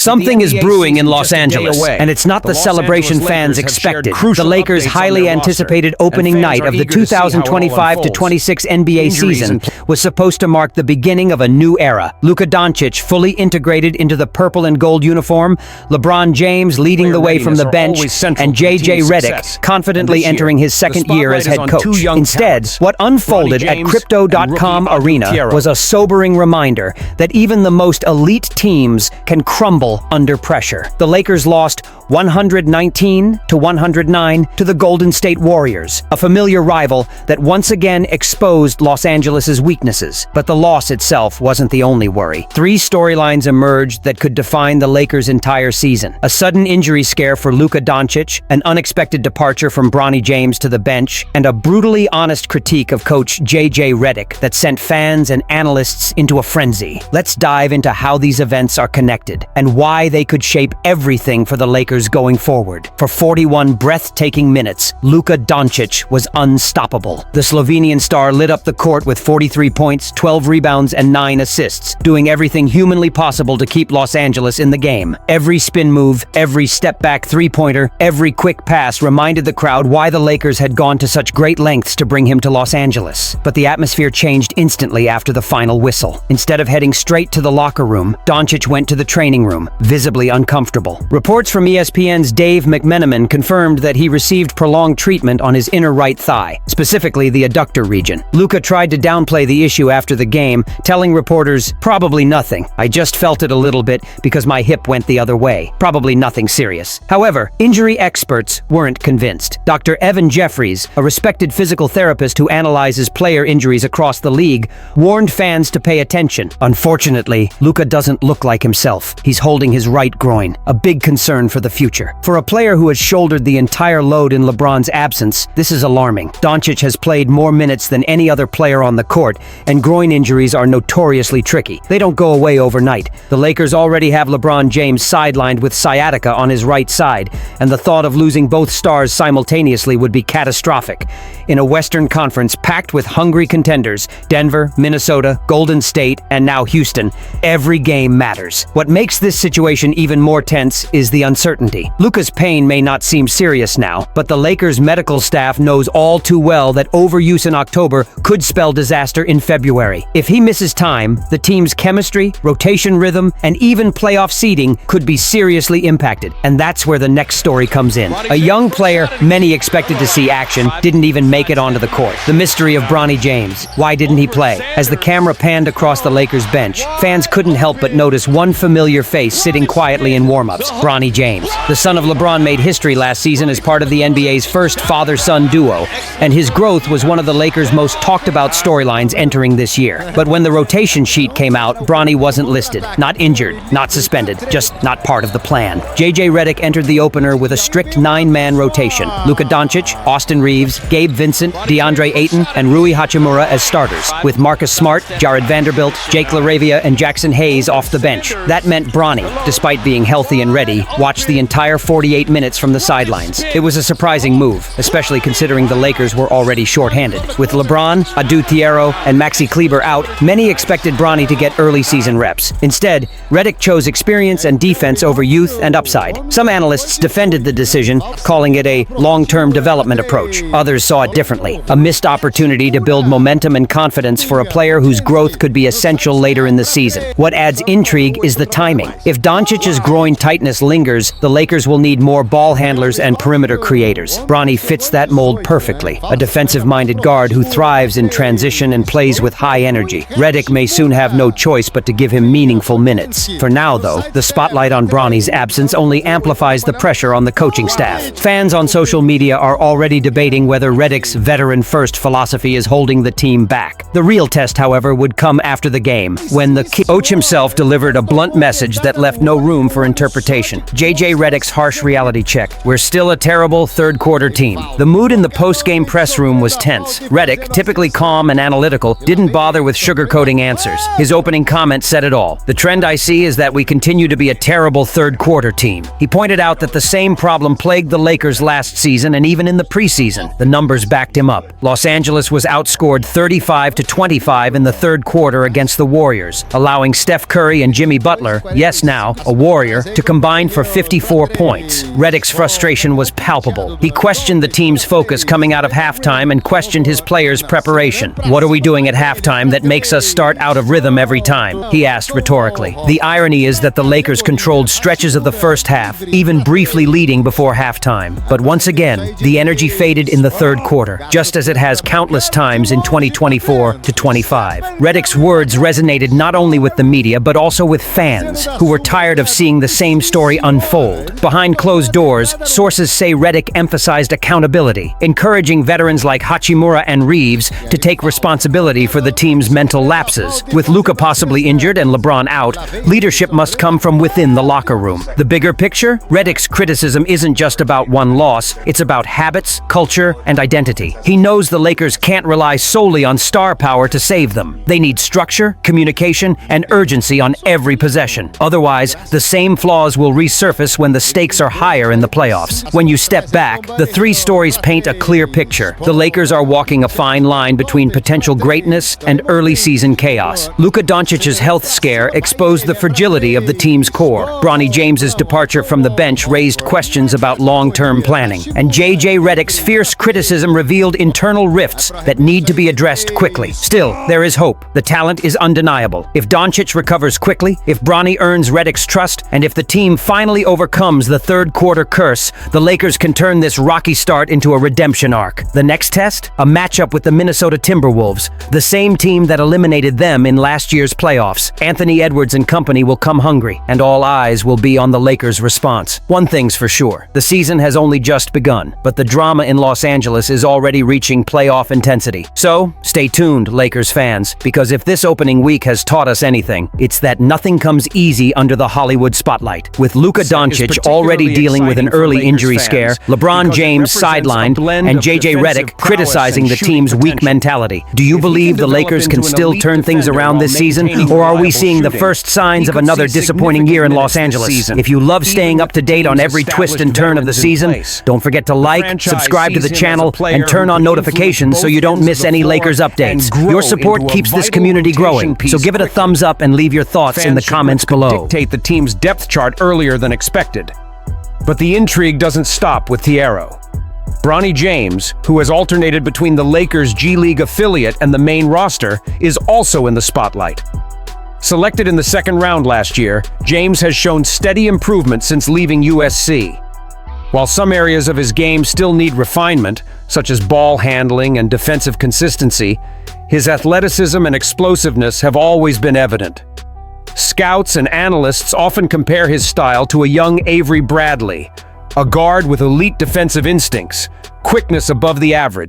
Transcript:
Something is brewing in Los Angeles, and it's not the celebration fans expected. The Lakers' highly anticipated opening night of the 2025-26 NBA season was supposed to mark the beginning of a new era. Luka Doncic fully integrated into the purple and gold uniform, LeBron James leading the way from the bench, and JJ Redick confidently entering his second year as head coach. Instead, what unfolded at Crypto.com Arena was a sobering reminder that even the most elite teams can crumble under pressure. The Lakers lost 119-109 to the Golden State Warriors, a familiar rival that once again exposed Los Angeles' weaknesses. But the loss itself wasn't the only worry. Three storylines emerged that could define the Lakers' entire season. A sudden injury scare for Luka Doncic, an unexpected departure from Bronny James to the bench, and a brutally honest critique of coach JJ Redick that sent fans and analysts into a frenzy. Let's dive into how these events are connected and why they could shape everything for the Lakers going forward. For 41 breathtaking minutes, Luka Doncic was unstoppable. The Slovenian star lit up the court with 43 points, 12 rebounds, and 9 assists, doing everything humanly possible to keep Los Angeles in the game. Every spin move, every step-back three-pointer, every quick pass reminded the crowd why the Lakers had gone to such great lengths to bring him to Los Angeles. But the atmosphere changed instantly after the final whistle. Instead of heading straight to the locker room, Doncic went to the training room, visibly uncomfortable. Reports from ESPN's Dave McMenamin confirmed that he received prolonged treatment on his inner right thigh, specifically the adductor region. Luka tried to downplay the issue after the game, telling reporters, "Probably nothing. I just felt it a little bit because my hip went the other way. Probably nothing serious." However, injury experts weren't convinced. Dr. Evan Jeffries, a respected physical therapist who analyzes player injuries across the league, warned fans to pay attention. Unfortunately, Luka doesn't look like himself. He's holding his right groin, a big concern for the future. For a player who has shouldered the entire load in LeBron's absence, this is alarming. Doncic has played more minutes than any other player on the court, and groin injuries are notoriously tricky. They don't go away overnight. The Lakers already have LeBron James sidelined with sciatica on his right side, and the thought of losing both stars simultaneously would be catastrophic. In a Western Conference packed with hungry contenders, Denver, Minnesota, Golden State, and now Houston, every game matters. What makes this situation even more tense is the uncertainty. Luka's pain may not seem serious now, but the Lakers' medical staff knows all too well that overuse in October could spell disaster in February. If he misses time, the team's chemistry, rotation rhythm, and even playoff seeding could be seriously impacted, and that's where the next story comes in. A young player many expected to see action didn't even make it onto the court. The mystery of Bronny James. Why didn't he play? As the camera panned across the Lakers bench, fans couldn't help but notice one familiar face sitting quietly in warm-ups: Bronny James. The son of LeBron made history last season as part of the NBA's first father-son duo, and his growth was one of the Lakers' most talked-about storylines entering this year. But when the rotation sheet came out, Bronny wasn't listed. Not injured, not suspended, just not part of the plan. JJ Redick entered the opener with a strict 9-man rotation. Luka Doncic, Austin Reeves, Gabe Vincent, DeAndre Ayton, and Rui Hachimura as starters, with Marcus Smart, Jared Vanderbilt, Jake LaRavia, and Jackson Hayes off the bench. That meant Bronny, despite being healthy and ready, watched the entire 48 minutes from the sidelines. It was a surprising move, especially considering the Lakers were already shorthanded. With LeBron, Adu Thiero, and Maxi Kleber out, many expected Bronny to get early season reps. Instead, Redick chose experience and defense over youth and upside. Some analysts defended the decision, calling it a long-term development approach. Others saw it differently, a missed opportunity to build momentum and confidence for a player whose growth could be essential later in the season. What adds intrigue is the timing. If Doncic's groin tightness lingers, the Lakers will need more ball handlers and perimeter creators. Bronny fits that mold perfectly, a defensive-minded guard who thrives in transition and plays with high energy. Redick may soon have no choice but to give him meaningful minutes. For now, though, the spotlight on Bronny's absence only amplifies the pressure on the coaching staff. Fans on social media are already debating whether Redick's veteran-first philosophy is holding the team back. The real test, however, would come after the game, when the coach himself delivered a blunt message that left no room for interpretation. JJ Redick's harsh reality check. We're still a terrible third-quarter team. The mood in the post-game press room was tense. Redick, typically calm and analytical, didn't bother with sugarcoating answers. His opening comment said it all. The trend I see is that we continue to be a terrible third-quarter team. He pointed out that the same problem plagued the Lakers last season and even in the preseason. The numbers backed him up. Los Angeles was outscored 35-25 in the third quarter against the Warriors, allowing Steph Curry and Jimmy Butler, yes now, a Warrior, to combine for 54 points. Redick's frustration was palpable. He questioned the team's focus coming out of halftime and questioned his players' preparation. What are we doing at halftime that makes us start out of rhythm every time? He asked rhetorically. The irony is that the Lakers controlled stretches of the first half, even briefly leading before halftime. But once again, the energy faded in the third quarter, just as it has countless times in 2024-25. Redick's words resonated not only with the media, but also with fans, who were tired of seeing the same story unfold. Behind closed doors, sources say Redick emphasized accountability, encouraging veterans like Hachimura and Reeves to take responsibility for the team's mental lapses. With Luka possibly injured and LeBron out, leadership must come from within the locker room. The bigger picture? Redick's criticism isn't just about one loss, it's about habits, culture, and identity. He knows the Lakers can't rely solely on star power to save them. They need structure, communication, and urgency on every possession. Otherwise, the same flaws will resurface when the stakes are higher in the playoffs. When you step back, the three stories paint a clear picture. The Lakers are walking a fine line between potential greatness and early season chaos. Luka Doncic's health scare exposed the fragility of the team's core. Bronny James's departure from the bench raised questions about long-term planning. And J.J. Redick's fierce criticism revealed internal rifts that need to be addressed quickly. Still, there is hope. The talent is undeniable. If Doncic recovers quickly, if Bronny earns Redick's trust, and if the team finally overcomes the third-quarter curse, the Lakers can turn this rocky start into a redemption arc. The next test? A matchup with the Minnesota Timberwolves, the same team that eliminated them in last year's playoffs. Anthony Edwards and company will come hungry, and all eyes will be on the Lakers' response. One thing's for sure, the season has only just begun, but the drama in Los Angeles is already reaching playoff intensity. So, stay tuned, Lakers fans, because if this opening week has taught us anything, it's that nothing comes easy under the Hollywood spotlight. With Luka Doncic already dealing with an early injury scare, LeBron James sidelined, and J.J. Redick criticizing the team's weak mentality. Do you believe the Lakers can still turn things around this season, or are we seeing the first signs of another disappointing year in Los Angeles? If you love staying up to date on every twist and turn of the season, don't forget to like, subscribe to the channel, and turn on notifications so you don't miss any Lakers updates. Your support keeps this community growing, so give it a thumbs up and leave your thoughts in the comments below. Dictate the team's depth chart earlier than expected. But the intrigue doesn't stop with Thiero. Bronny James, who has alternated between the Lakers' G League affiliate and the main roster, is also in the spotlight. Selected in the second round last year, James has shown steady improvement since leaving USC. While some areas of his game still need refinement, such as ball handling and defensive consistency, his athleticism and explosiveness have always been evident. Scouts and analysts often compare his style to a young Avery Bradley, a guard with elite defensive instincts, quickness above the average,